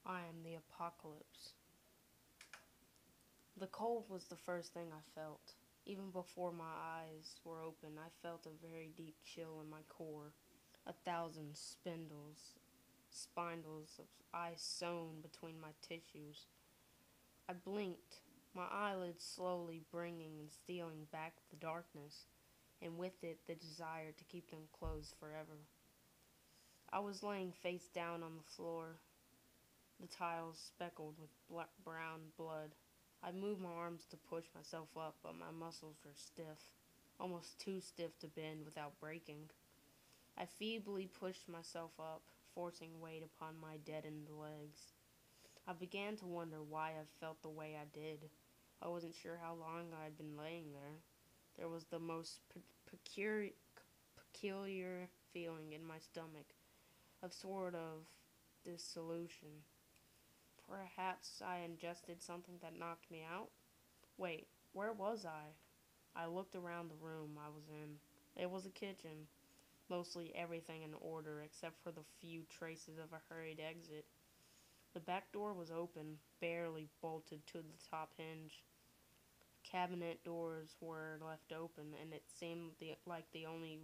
I am the apocalypse. The cold was the first thing I felt. Even before my eyes were open, I felt a very deep chill in my core. A thousand spindles of ice sewn between my tissues. I blinked, my eyelids slowly bringing and stealing back the darkness, and with it the desire to keep them closed forever. I was laying face down on the floor, the tiles speckled with brown blood. I moved my arms to push myself up, but my muscles were stiff, almost too stiff to bend without breaking. I feebly pushed myself up, forcing weight upon my deadened legs. I began to wonder why I felt the way I did. I wasn't sure how long I had been laying there. There was the most peculiar feeling in my stomach, of sort of dissolution. Perhaps I ingested something that knocked me out? Wait, where was I? I looked around the room I was in. It was a kitchen, mostly everything in order except for the few traces of a hurried exit. The back door was open, barely bolted to the top hinge. Cabinet doors were left open, and it seemed like the only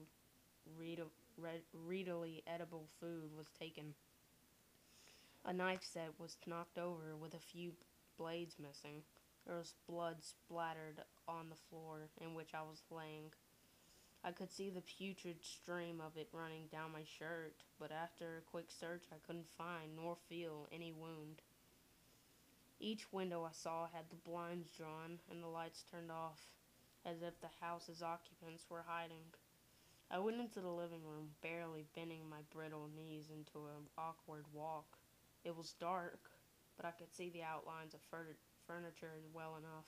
readily edible food was taken. A knife set was knocked over with a few blades missing. There was blood splattered on the floor in which I was laying. I could see the putrid stream of it running down my shirt, but after a quick search I couldn't find nor feel any wound. Each window I saw had the blinds drawn and the lights turned off, as if the house's occupants were hiding. I went into the living room, barely bending my brittle knees into an awkward walk. It was dark, but I could see the outlines of furniture well enough.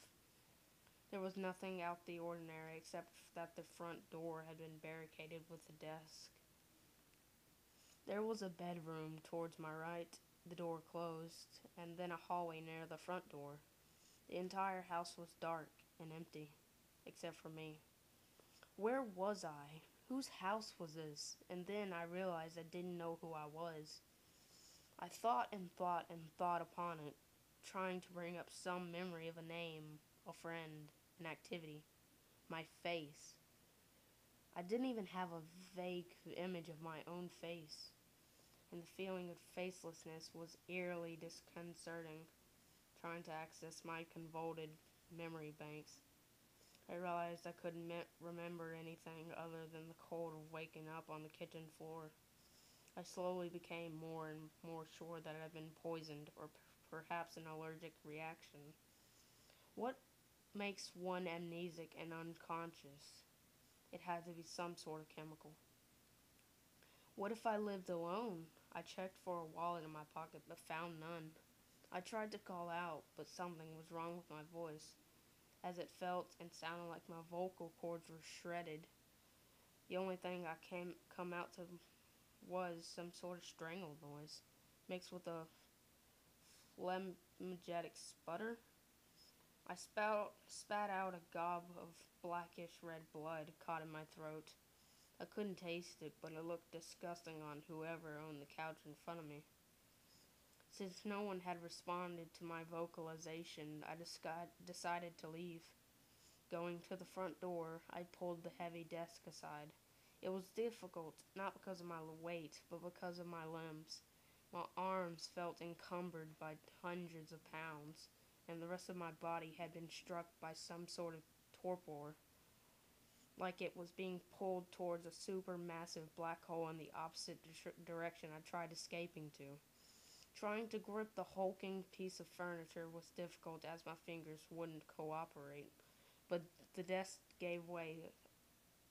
There was nothing out the ordinary except that the front door had been barricaded with a desk. There was a bedroom towards my right, the door closed, and then a hallway near the front door. The entire house was dark and empty, except for me. Where was I? Whose house was this? And then I realized I didn't know who I was. I thought and thought and thought upon it, trying to bring up some memory of a name, a friend, an activity. My face. I didn't even have a vague image of my own face, and the feeling of facelessness was eerily disconcerting, trying to access my convoluted memory banks. I realized I couldn't remember anything other than the cold of waking up on the kitchen floor. I slowly became more and more sure that I had been poisoned or perhaps an allergic reaction. What makes one amnesic and unconscious? It had to be some sort of chemical. What if I lived alone? I checked for a wallet in my pocket but found none. I tried to call out, but something was wrong with my voice, as it felt and sounded like my vocal cords were shredded. The only thing I came come out to was some sort of strangled noise, mixed with a phlegmatic sputter. I spat out a gob of blackish red blood caught in my throat. I couldn't taste it, but it looked disgusting on whoever owned the couch in front of me. Since no one had responded to my vocalization, I decided to leave. Going to the front door, I pulled the heavy desk aside. It was difficult, not because of my weight, but because of my limbs. My arms felt encumbered by hundreds of pounds, and the rest of my body had been struck by some sort of torpor, like it was being pulled towards a supermassive black hole in the opposite direction I tried escaping to. Trying to grip the hulking piece of furniture was difficult as my fingers wouldn't cooperate, but the desk gave way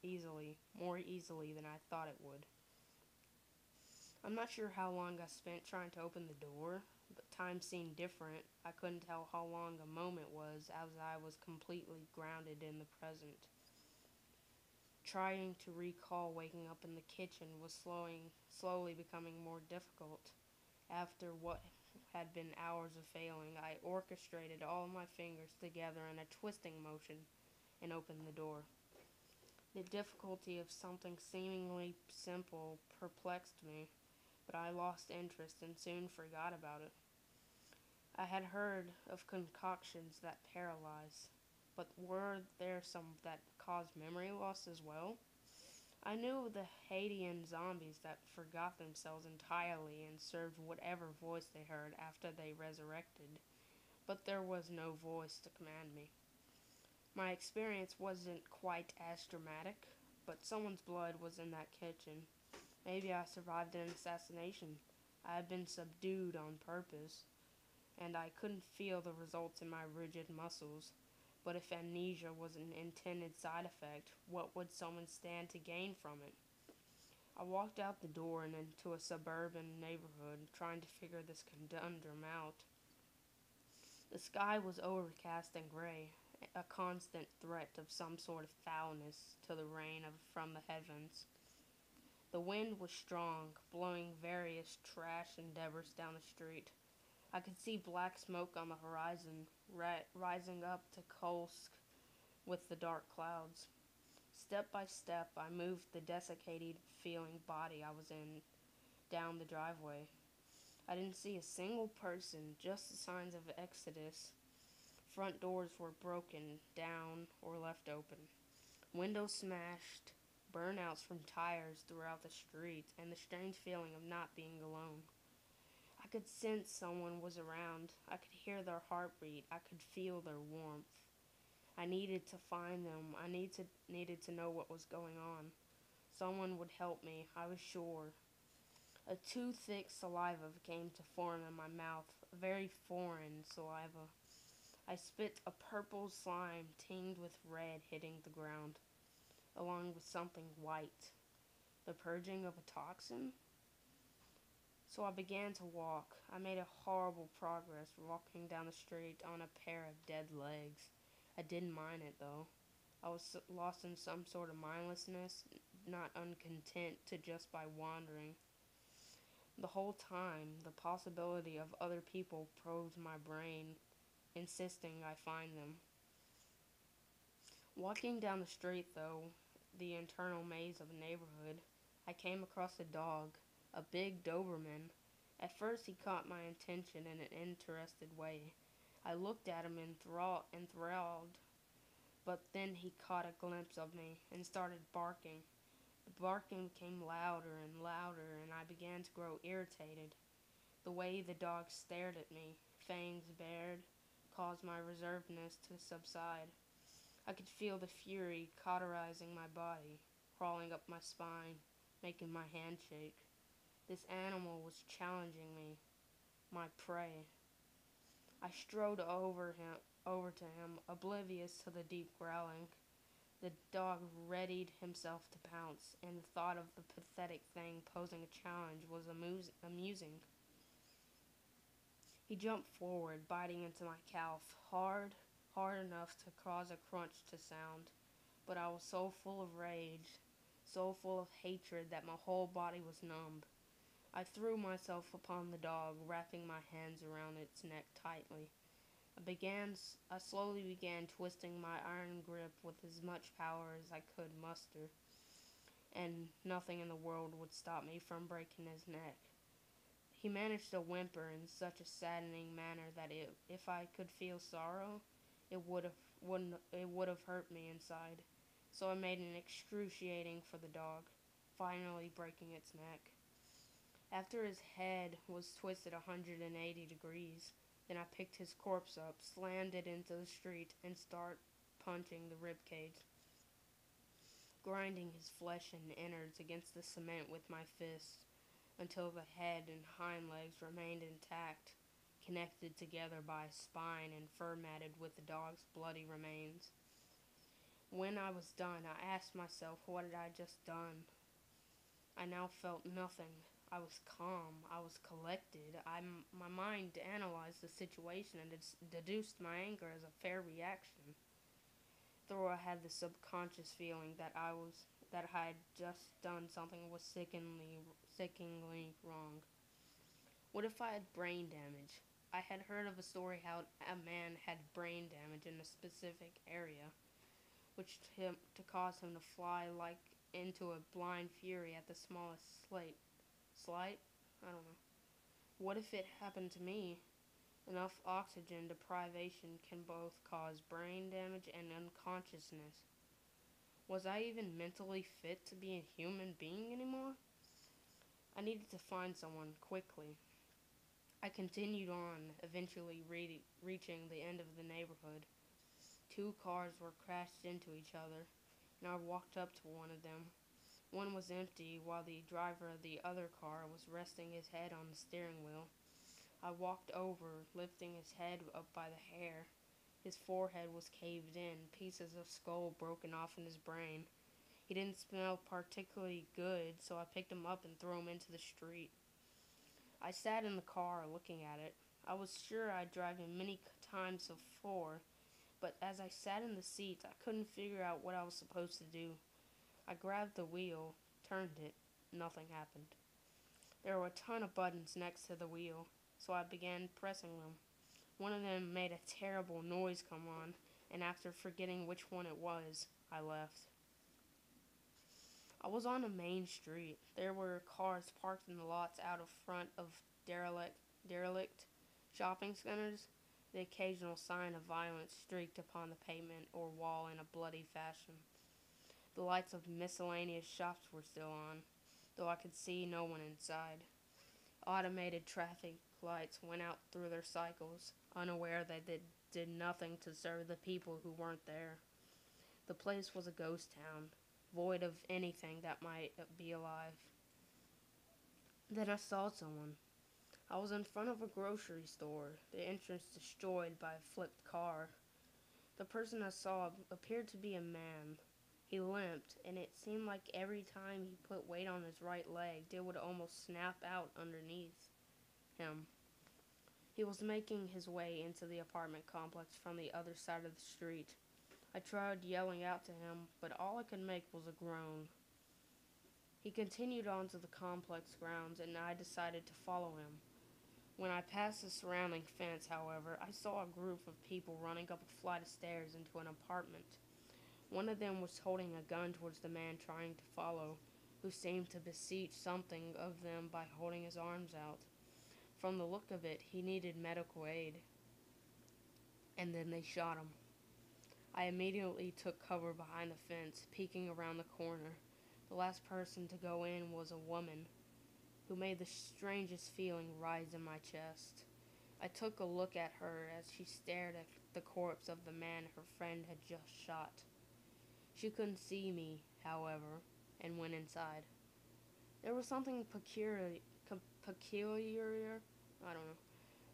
easily, more easily than I thought it would. I'm not sure how long I spent trying to open the door, but time seemed different. I couldn't tell how long a moment was as I was completely grounded in the present. Trying to recall waking up in the kitchen was slowly becoming more difficult. After what had been hours of failing, I orchestrated all my fingers together in a twisting motion and opened the door. The difficulty of something seemingly simple perplexed me, but I lost interest and soon forgot about it. I had heard of concoctions that paralyze, but were there some that caused memory loss as well? I knew the Haitian zombies that forgot themselves entirely and served whatever voice they heard after they resurrected, but there was no voice to command me. My experience wasn't quite as dramatic, but someone's blood was in that kitchen. Maybe I survived an assassination. I had been subdued on purpose, and I couldn't feel the results in my rigid muscles. But if amnesia was an intended side effect, what would someone stand to gain from it? I walked out the door and into a suburban neighborhood, trying to figure this conundrum out. The sky was overcast and gray, a constant threat of some sort of foulness to the rain from the heavens. The wind was strong, blowing various trash and debris down the street. I could see black smoke on the horizon, rising up to coalesce with the dark clouds. Step by step, I moved the desiccated feeling body I was in down the driveway. I didn't see a single person, just the signs of exodus. Front doors were broken down or left open. Windows smashed, burnouts from tires throughout the street, and the strange feeling of not being alone. I could sense someone was around. I could hear their heartbeat. I could feel their warmth. I needed to find them. I needed to know what was going on. Someone would help me, I was sure. A too thick saliva began to form in my mouth, a very foreign saliva. I spit a purple slime tinged with red hitting the ground, along with something white. The purging of a toxin? So I began to walk. I made a horrible progress, walking down the street on a pair of dead legs. I didn't mind it, though. I was lost in some sort of mindlessness, not uncontent to just by wandering. The whole time, the possibility of other people probed my brain, insisting I find them. Walking down the street, though, the internal maze of a neighborhood, I came across a dog, a big Doberman. At first he caught my attention in an interested way. I looked at him enthralled, but then he caught a glimpse of me and started barking. The barking became louder and louder, and I began to grow irritated. The way the dog stared at me, fangs bared, caused my reservedness to subside. I could feel the fury cauterizing my body, crawling up my spine, making my hand shake. This animal was challenging me, my prey. I strode over to him, oblivious to the deep growling. The dog readied himself to pounce, and the thought of the pathetic thing posing a challenge was amusing. He jumped forward, biting into my calf, hard enough to cause a crunch to sound. But I was so full of rage, so full of hatred that my whole body was numb. I threw myself upon the dog, wrapping my hands around its neck tightly. I slowly began twisting my iron grip with as much power as I could muster, and nothing in the world would stop me from breaking his neck. He managed to whimper in such a saddening manner that if I could feel sorrow, it would have hurt me inside. So I made an excruciating for the dog, finally breaking its neck. After his head was twisted 180 degrees, then I picked his corpse up, slammed it into the street, and started punching the ribcage, grinding his flesh and innards against the cement with my fists until the head and hind legs remained intact, connected together by a spine and fur-matted with the dog's bloody remains. When I was done, I asked myself what had I just done. I now felt nothing. I was calm. I was collected. My mind analyzed the situation and deduced my anger as a fair reaction. Though I had the subconscious feeling that I had just done something was sickeningly wrong. What if I had brain damage? I had heard of a story how a man had brain damage in a specific area, which to cause him to fly like into a blind fury at the smallest slight? I don't know. What if it happened to me? Enough oxygen deprivation can both cause brain damage and unconsciousness. Was I even mentally fit to be a human being anymore? I needed to find someone quickly. I continued on, eventually reaching the end of the neighborhood. Two cars were crashed into each other, and I walked up to one of them. One was empty, while the driver of the other car was resting his head on the steering wheel. I walked over, lifting his head up by the hair. His forehead was caved in, pieces of skull broken off in his brain. He didn't smell particularly good, so I picked him up and threw him into the street. I sat in the car looking at it. I was sure I'd drive him many times before, but as I sat in the seat, I couldn't figure out what I was supposed to do. I grabbed the wheel, turned it. Nothing happened. There were a ton of buttons next to the wheel, so I began pressing them. One of them made a terrible noise come on, and after forgetting which one it was, I left. I was on a main street. There were cars parked in the lots out of front of derelict shopping centers. The occasional sign of violence streaked upon the pavement or wall in a bloody fashion. The lights of miscellaneous shops were still on, though I could see no one inside. Automated traffic lights went out through their cycles, unaware that they did nothing to serve the people who weren't there. The place was a ghost town, void of anything that might be alive. Then I saw someone. I was in front of a grocery store, the entrance destroyed by a flipped car. The person I saw appeared to be a man. He limped, and it seemed like every time he put weight on his right leg, it would almost snap out underneath him. He was making his way into the apartment complex from the other side of the street. I tried yelling out to him, but all I could make was a groan. He continued on to the complex grounds, and I decided to follow him. When I passed the surrounding fence, however, I saw a group of people running up a flight of stairs into an apartment. One of them was holding a gun towards the man trying to follow, who seemed to beseech something of them by holding his arms out. From the look of it, he needed medical aid. And then they shot him. I immediately took cover behind the fence, peeking around the corner. The last person to go in was a woman, who made the strangest feeling rise in my chest. I took a look at her as she stared at the corpse of the man her friend had just shot. She couldn't see me, however, and went inside. There was something peculiar,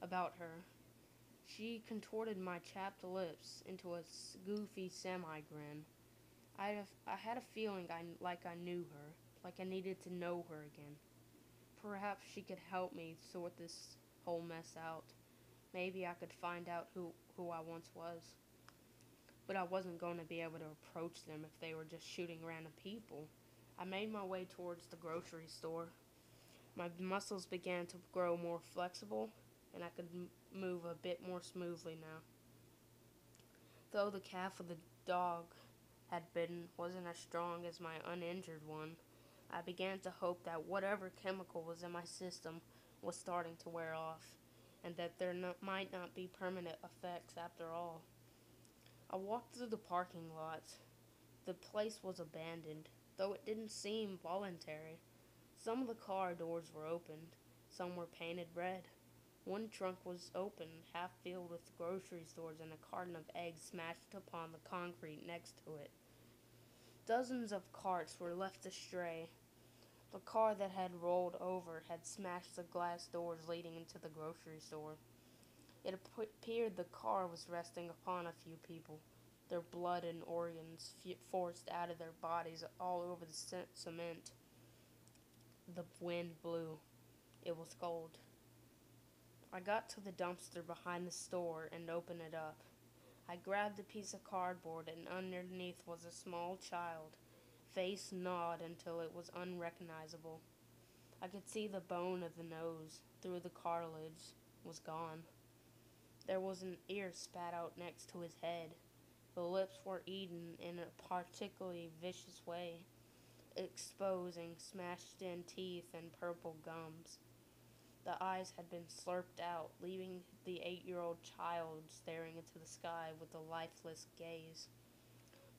about her. She contorted my chapped lips into a goofy semi-grin. I had a feeling like I knew her, like I needed to know her again. Perhaps she could help me sort this whole mess out. Maybe I could find out who I once was. But I wasn't going to be able to approach them if they were just shooting random people. I made my way towards the grocery store. My muscles began to grow more flexible, and I could move a bit more smoothly now. Though the calf of the dog had bitten wasn't as strong as my uninjured one, I began to hope that whatever chemical was in my system was starting to wear off, and that there might not be permanent effects after all. I walked through the parking lot. The place was abandoned, though it didn't seem voluntary. Some of the car doors were opened, some were painted red. One trunk was open, half filled with grocery stores, and a carton of eggs smashed upon the concrete next to it. Dozens of carts were left astray. The car that had rolled over had smashed the glass doors leading into the grocery store. It appeared the car was resting upon a few people, their blood and organs forced out of their bodies all over the cement. The wind blew. It was cold. I got to the dumpster behind the store and opened it up. I grabbed a piece of cardboard, and underneath was a small child, face gnawed until it was unrecognizable. I could see the bone of the nose through the cartilage was gone. There was an ear spat out next to his head. The lips were eaten in a particularly vicious way, exposing smashed-in teeth and purple gums. The eyes had been slurped out, leaving the 8-year-old child staring into the sky with a lifeless gaze.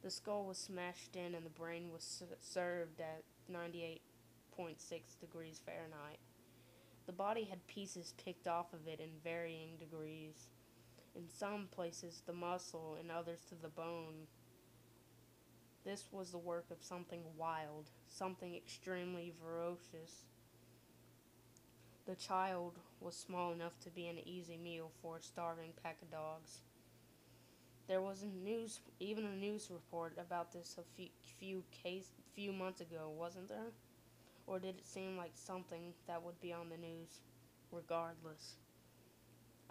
The skull was smashed in and the brain was served at 98.6 degrees Fahrenheit. The body had pieces picked off of it in varying degrees. In some places the muscle, in others to the bone. This was the work of something wild, something extremely ferocious. The child was small enough to be an easy meal for a starving pack of dogs. There was even a news report about this a few months ago, wasn't there? Or did it seem like something that would be on the news? Regardless,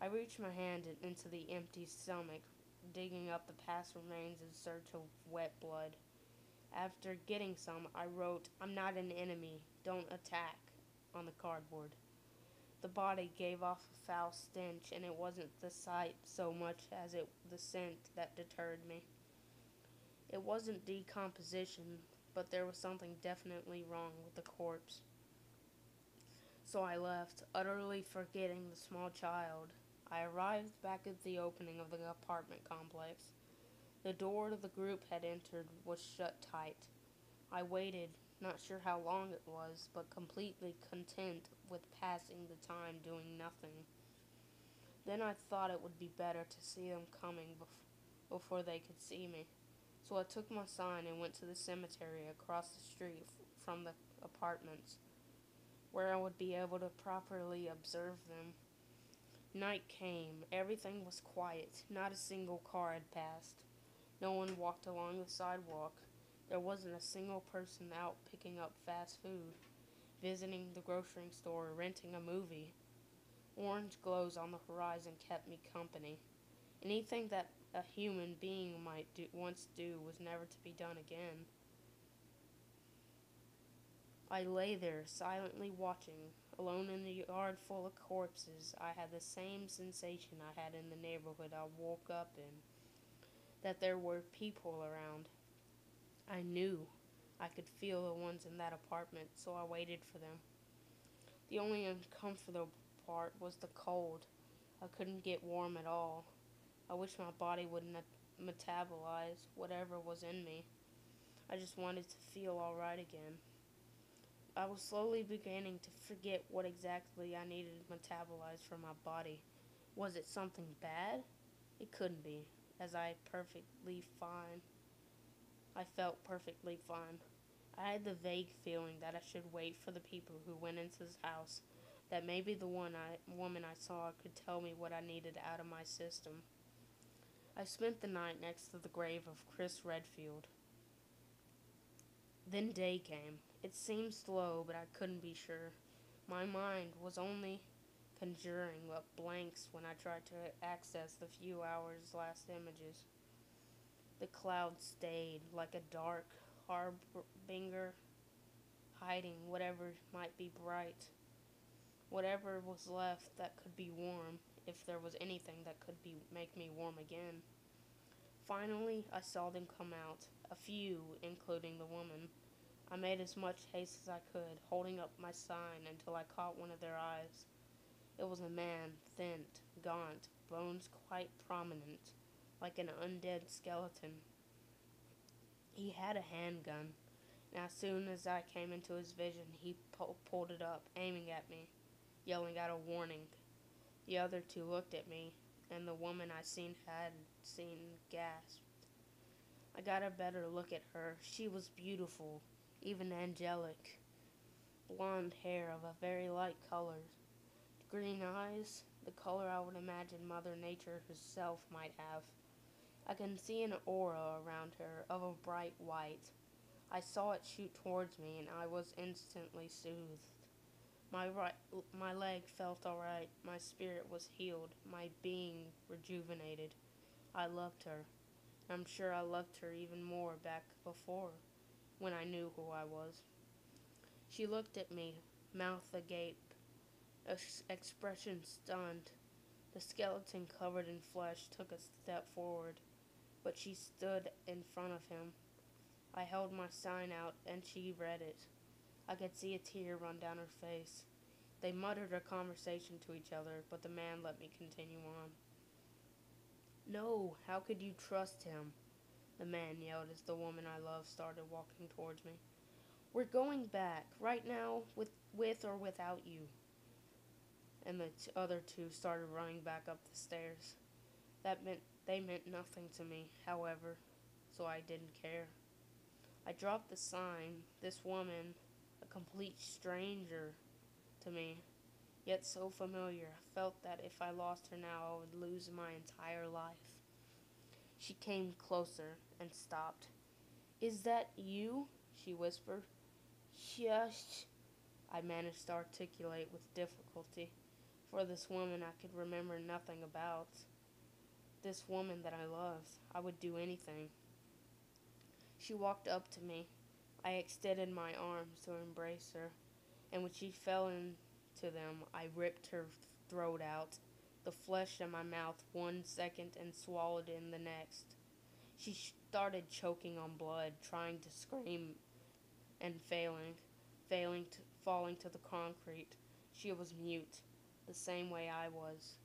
I reached my hand into the empty stomach, digging up the past remains in search of wet blood. After getting some, I wrote, "I'm not an enemy, don't attack," on the cardboard. The body gave off a foul stench, and it wasn't the sight so much as the scent that deterred me. It wasn't decomposition, but there was something definitely wrong with the corpse. So I left, utterly forgetting the small child. I arrived back at the opening of the apartment complex. The door the group had entered was shut tight. I waited, not sure how long it was, but completely content with passing the time doing nothing. Then I thought it would be better to see them coming before they could see me. So I took my sign and went to the cemetery across the street from the apartments, where I would be able to properly observe them. Night came. Everything was quiet. Not a single car had passed. No one walked along the sidewalk. There wasn't a single person out picking up fast food, visiting the grocery store, or renting a movie. Orange glows on the horizon kept me company. Anything that a human being might once do was never to be done again. I lay there, silently watching. Alone in a yard full of corpses, I had the same sensation I had in the neighborhood I woke up in, that there were people around. I knew I could feel the ones in that apartment, so I waited for them. The only uncomfortable part was the cold. I couldn't get warm at all. I wish my body would metabolize whatever was in me. I just wanted to feel alright again. I was slowly beginning to forget what exactly I needed to metabolize for my body. Was it something bad? It couldn't be, as I felt perfectly fine. I had the vague feeling that I should wait for the people who went into this house, that maybe the woman I saw could tell me what I needed out of my system. I spent the night next to the grave of Chris Redfield. Then day came. It seemed slow, but I couldn't be sure. My mind was only conjuring up blanks when I tried to access the few hours' last images. The clouds stayed like a dark harbinger, hiding whatever might be bright. Whatever was left that could be warm, if there was anything that could make me warm again. Finally, I saw them come out, a few, including the woman. I made as much haste as I could, holding up my sign until I caught one of their eyes. It was a man, thin, gaunt, bones quite prominent, like an undead skeleton. He had a handgun, and as soon as I came into his vision, he pulled it up, aiming at me, yelling out a warning. The other two looked at me, and the woman I had seen gasped. I got a better look at her. She was beautiful, even angelic. Blonde hair of a very light color. Green eyes, the color I would imagine Mother Nature herself might have. I can see an aura around her of a bright white. I saw it shoot towards me, and I was instantly soothed. My leg felt alright, my spirit was healed, my being rejuvenated. I loved her. I'm sure I loved her even more back before, when I knew who I was. She looked at me, mouth agape, expression stunned. The skeleton covered in flesh took a step forward, but she stood in front of him. I held my sign out, and she read it. I could see a tear run down her face. They muttered a conversation to each other, but the man let me continue on. "No, how could you trust him?" the man yelled as the woman I loved started walking towards me. "We're going back, right now, with or without you." And the other two started running back up the stairs. They meant nothing to me, however, so I didn't care. I dropped the sign. This woman, a complete stranger to me, yet so familiar. I felt that if I lost her now, I would lose my entire life. She came closer and stopped. "Is that you?" she whispered. "Shush," I managed to articulate with difficulty, for this woman I could remember nothing about. This woman that I loved. I would do anything. She walked up to me. I extended my arms to embrace her, and when she fell into them, I ripped her throat out, the flesh in my mouth 1 second and swallowed in the next. She started choking on blood, trying to scream and falling to the concrete. She was mute, the same way I was.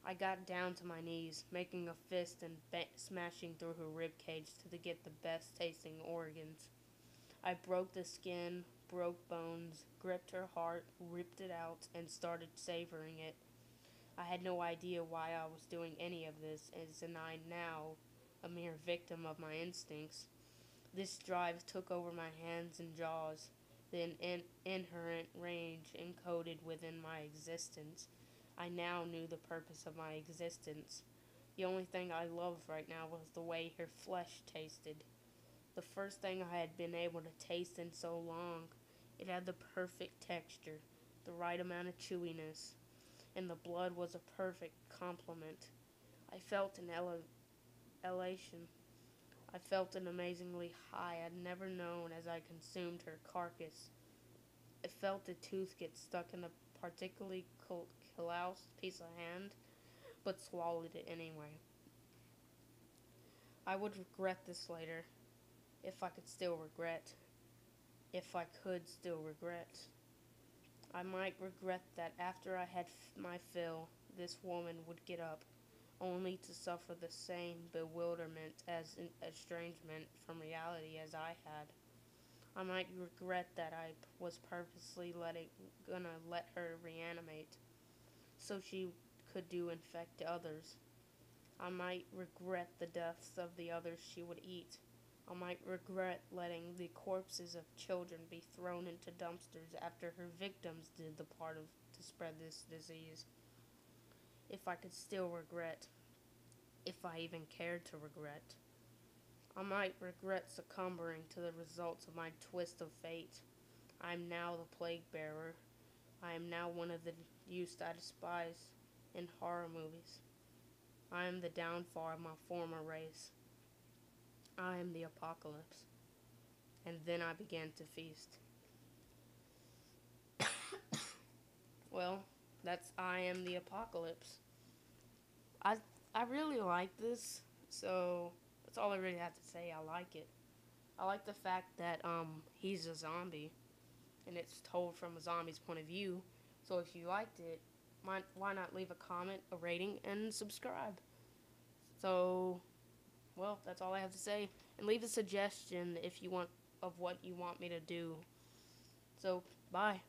I got down to my knees, making a fist and smashing through her ribcage to get the best tasting organs. I broke the skin, broke bones, gripped her heart, ripped it out, and started savoring it. I had no idea why I was doing any of this, as I now a mere victim of my instincts. This drive took over my hands and jaws, the inherent rage encoded within my existence. I now knew the purpose of my existence. The only thing I loved right now was the way her flesh tasted. The first thing I had been able to taste in so long. It had the perfect texture, the right amount of chewiness, and the blood was a perfect complement. I felt an elation. I felt an amazingly high I'd never known as I consumed her carcass. I felt a tooth get stuck in a particularly calloused piece of hand, but swallowed it anyway. I would regret this later, if I could still regret. If I could still regret. I might regret that after I had my fill, this woman would get up, only to suffer the same bewilderment as estrangement from reality as I had. I might regret that I was purposely gonna let her reanimate, so she could infect others. I might regret the deaths of the others she would eat. I might regret letting the corpses of children be thrown into dumpsters after her victims did the part to spread this disease. If I could still regret, if I even cared to regret. I might regret succumbing to the results of my twist of fate. I am now the plague bearer. I am now one of the youths I despise in horror movies. I am the downfall of my former race. I am the apocalypse. And then I began to feast. Well, that's I am the apocalypse. I really like this, so that's all I really have to say. I like it. I like the fact that he's a zombie, and it's told from a zombie's point of view. So if you liked it, why not leave a comment, a rating, and subscribe? So, well, that's all I have to say. And leave a suggestion if you want of what you want me to do. So, bye.